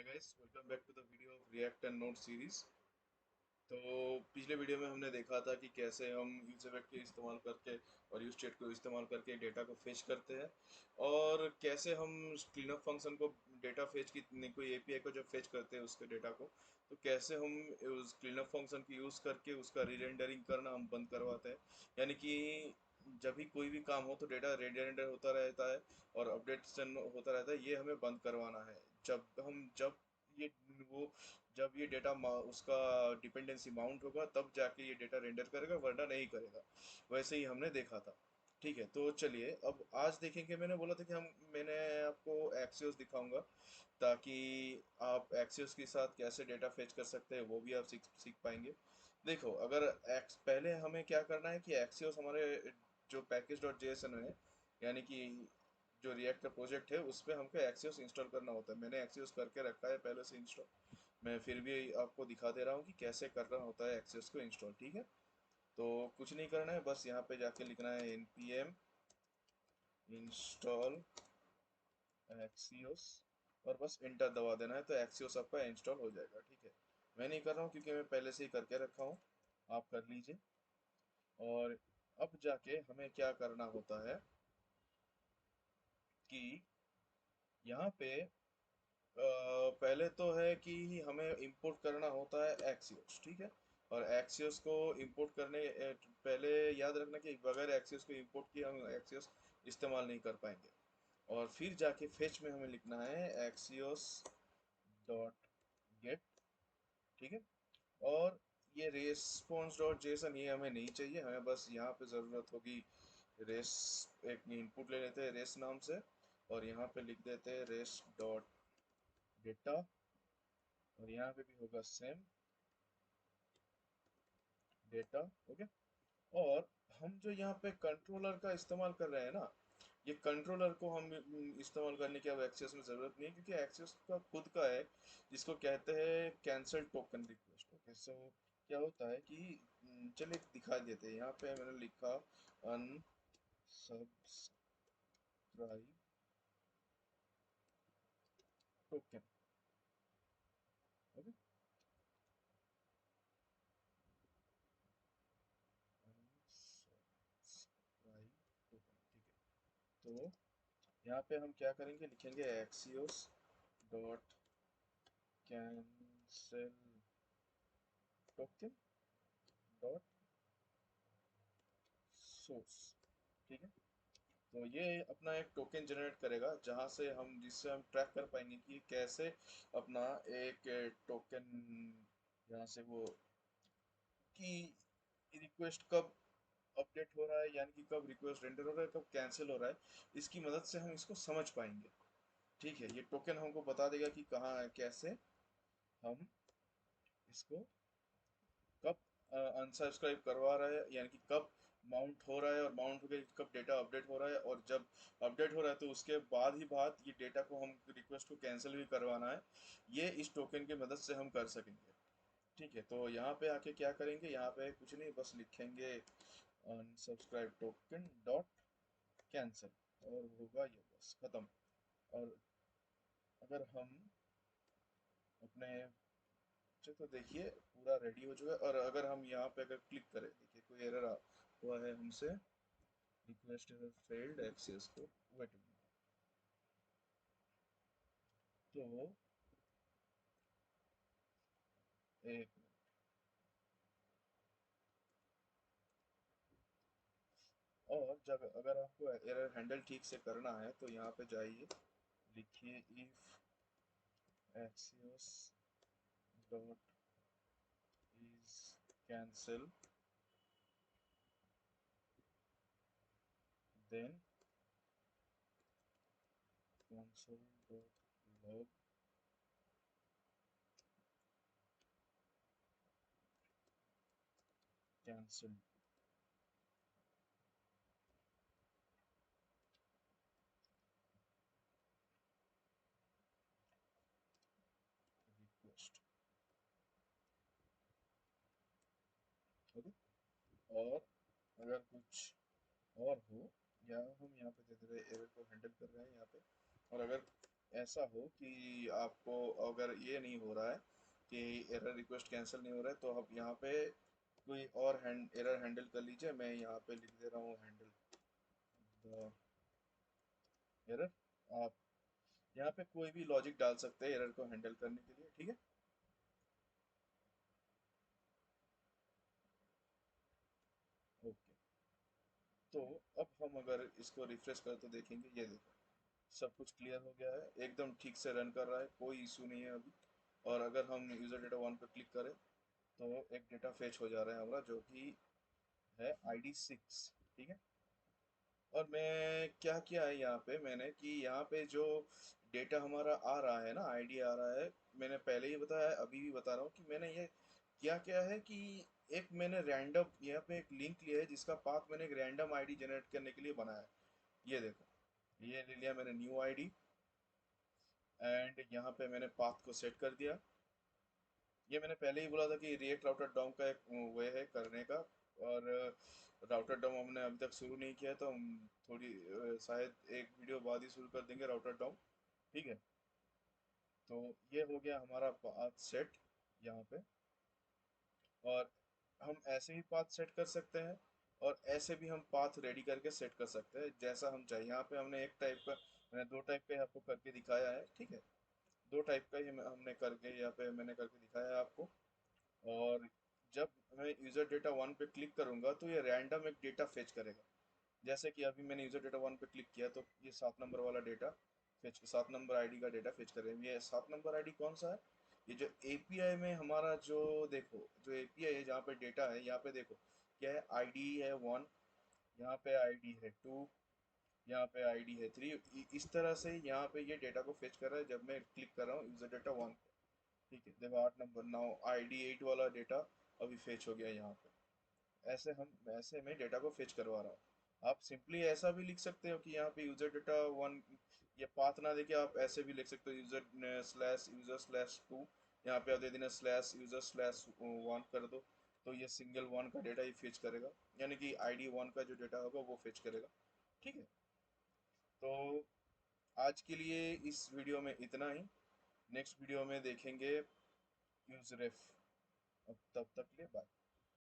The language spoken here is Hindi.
Hi guys, welcome back to the video of React and Node series. तो पिछले वीडियो में हमने देखा था कि कैसे हम यूज इफेक्ट के इस्तेमाल करके और यूज स्टेट को इस्तेमाल करके डेटा को फेच करते हैं, और कैसे हम क्लीनअप फंक्शन को डेटा फेच की कोई एपीआई को जब फेच करते हैं उसके डेटा को, तो कैसे हम उस क्लीनअप फंक्शन की यूज़ करके उसका रीरेंडरिंग करना हम बंद करवाते हैं। यानी कि जब भी कोई भी काम हो तो डेटा रेंडर होता रहता है और अपडेशन होता रहता है, ये हमें बंद करवाना है। जब ये वो जब ये डेटा उसका डिपेंडेंसी माउंट होगा तब जाके ये डेटा रेंडर करेगा, वरना नहीं करेगा। वैसे ही हमने देखा था। ठीक है, तो चलिए अब आज देखेंगे। मैंने बोला था कि मैंने आपको एक्सियोस दिखाऊंगा, ताकि आप एक्सियोस के साथ कैसे डेटा फेच कर सकते हैं वो भी आप सीख सीख पाएंगे। देखो, अगर एक्स पहले हमें क्या करना है कि एक्सियोस हमारे जो पैकेज डॉट जेएसएन है, यानी कि जो रिएक्ट का प्रोजेक्ट है उस पर हमको एक्सियोस इंस्टॉल करना होता है। मैंने एक्सियोस करके रखा है पहले से इंस्टॉल। मैं फिर भी आपको दिखा दे रहा हूँ कि कैसे करना होता है एक्सियोस को इंस्टॉल। ठीक है, तो कुछ नहीं करना है, बस यहाँ पे जाके लिखना है npm इंस्टॉल एक्सियोस और बस इंटर दबा देना है, तो एक्सियोस आपका इंस्टॉल हो जाएगा। ठीक है, मैं नहीं कर रहा हूँ क्योंकि मैं पहले से ही करके रखा हूँ। आप कर लीजिए। और अब जाके हमें क्या करना होता है कि यहाँ पे पहले तो है कि हमें इंपोर्ट करना होता है एक्सियोस। ठीक है, और एक्सियोस को इंपोर्ट करने पहले याद रखना कि बगैर एक्सियोस को इंपोर्ट किए हम एक्सियोस इस्तेमाल नहीं कर पाएंगे। और फिर जाके फेच में हमें लिखना है एक्सियोस डॉट गेट। ठीक है, और ये रेस्पॉन्स डॉट जेसन ये हमें नहीं चाहिए, हमें बस यहाँ पे ज़रूरत होगी रेस। एक इनपुट ले लेते हैं रेस नाम से, और यहाँ पे लिख देते हैं रेस डॉट डेटा, और यहाँ पे भी होगा सेम डेटा। ओके, और हम जो यहाँ पे कंट्रोलर का इस्तेमाल कर रहे हैं ना, ये कंट्रोलर को हम इस्तेमाल करने की अब एक्सेस में ज़रूरत नहीं है, क्योंकि एक्सेस का खुद का है जिसको कहते हैं कैंसल टोकन रिक्वेस्ट। ओके, सो क्या होता है कि चलिए दिखा देते हैं। यहाँ पे मैंने लिखा unsubscribe token. Okay, unsubscribe token. ठीक है, तो यहाँ पे हम क्या करेंगे, लिखेंगे Axios dot cancel token dot source. ठीक है, तो ये अपना एक टोकन जनरेट करेगा जहाँ से हम जिससे हम ट्रैक कर पाएंगे कि कैसे अपना एक टोकन, यहाँ से वो कि रिक्वेस्ट कब अपडेट हो रहा है, यानी कि कब रिक्वेस्ट रेंडर हो रहा है, कब कैंसिल हो रहा है, इसकी मदद से हम इसको समझ पाएंगे। ठीक है, ये टोकन हमको बता देगा कि कहाँ कैसे हम इसको कब अनसब्सक्राइब करवा रहा है, यानी कि कब माउंट हो रहा है, और माउंट होकर कब डेटा अपडेट हो रहा है, और जब अपडेट हो रहा है तो उसके बाद ये डेटा को हम रिक्वेस्ट को कैंसिल भी करवाना है। ये इस टोकन की मदद से हम कर सकेंगे। ठीक है, तो यहाँ पे आके क्या करेंगे, यहाँ पे कुछ नहीं, बस लिखेंगे अनसब्सक्राइब टोकन डॉट कैंसिल, और होगा ये, बस खत्म। और अगर हम अपने, अच्छा तो देखिए पूरा रेडी हो चुका है। और अगर हम यहाँ पे अगर क्लिक करें, देखिए कोई एरर हुआ है हमसे, रिक्वेस्ट एरर फेल्ड एक्सेस को, वेट तो एक मिनट। और जब अगर आपको एरर हैंडल ठीक से करना है तो यहाँ पे जाइए, लिखिए if Axios dot is cancel, then console dot log cancel request. Okay, और अगर कुछ और हो, या हम यहाँ पे दे दे रहे एरर को हैंडल कर रहे हैं यहाँ पे, और अगर ऐसा हो कि आपको अगर ये नहीं हो रहा है कि एरर रिक्वेस्ट कैंसिल नहीं हो रहा है, तो आप यहाँ पे कोई और एरर हैंडल कर लीजिए। मैं यहाँ पे लिख दे रहा हूँ हैंडल द एरर। आप यहाँ पे कोई भी लॉजिक डाल सकते हैं एरर को हैंडल करने के लिए, ठीक है। ओके, तो अब हम अगर इसको रिफ्रेश करें तो देखेंगे, ये देखो सब कुछ क्लियर हो गया है, एकदम ठीक से रन कर रहा है, कोई इशू नहीं है अभी। और अगर हम यूज़र डेटा वन पर क्लिक करें तो एक डेटा फेच हो जा रहा है हमारा, जो कि है ID 6, ठीक है। और मैं क्या किया है यहाँ पे मैंने कि यहाँ पे जो डेटा हमारा आ रहा है ना, आईडी आ रहा है, मैंने पहले ही बताया है, अभी भी बता रहा हूँ कि मैंने ये क्या क्या है कि एक मैंने रैंडम यहाँ पे एक लिंक लिया है जिसका पाथ मैंने एक रैंडम आईडी जनरेट करने के लिए बनाया है। ये देखो, ये ले लिया मैंने न्यू आईडी, एंड यहाँ पे मैंने पाथ को सेट कर दिया। ये मैंने पहले ही बोला था कि रिएक्ट राउटर डॉम का एक वे है करने का। और राउटर डॉम हमने अभी तक शुरू नहीं किया है, तो हम थोड़ी शायद एक वीडियो बाद ही शुरू कर देंगे राउटर डॉम, ठीक है। तो ये हो गया हमारा पाथ सेट यहाँ पे। और हम ऐसे ही पाथ सेट कर सकते हैं, और ऐसे भी हम पाथ रेडी करके सेट कर सकते हैं जैसा हम चाहिए। यहाँ पे हमने एक टाइप का, मैंने दो टाइप का आपको करके दिखाया है, ठीक है। दो टाइप का ही हमने करके यहाँ पे मैंने करके दिखाया है आपको। और जब मैं यूज़र डेटा वन पे क्लिक करूंगा तो ये रैंडम एक डेटा फेच करेगा। जैसे कि अभी मैंने यूज़र डेटा वन पे क्लिक किया तो ये 7 नंबर वाला डेटा फेच, 7 नंबर आईडी का डेटा फेच करेगा। ये 7 नंबर आईडी कौन सा है? ये जो एपीआई में हमारा जो, देखो जो एपीआई है जहाँ पे डेटा है, यहाँ पे देखो क्या है, आईडी है 1, यहाँ पे आईडी है 2, यहाँ पे आईडी है 3। इस तरह से यहाँ पे ये डेटा को फेच कर रहा है जब मैं क्लिक कर रहा हूँ यूज़र डेटा वन। ठीक है, देखो 8 नंबर, नाउ ID 8 वाला डेटा अभी फेच हो गया यहाँ पे। ऐसे हम ऐसे में डेटा को फेच करवा रहा हूँ। आप सिंपली ऐसा भी लिख सकते हो कि यहाँ पे यूजर डेटा वन, ये पाथ ना देके आप ऐसे भी लिख सकते हो, यूजर/यूजर/2। यहाँ पे आप दे देना /यूजर/1 कर दो, तो ये सिंगल वन का डेटा ही फेच करेगा, यानी कि ID 1 का जो डेटा होगा वो फेच करेगा, ठीक है। तो आज के लिए इस वीडियो में इतना ही। नेक्स्ट वीडियो में देखेंगे यूजरेफ। अब तब तक के लिए बाय।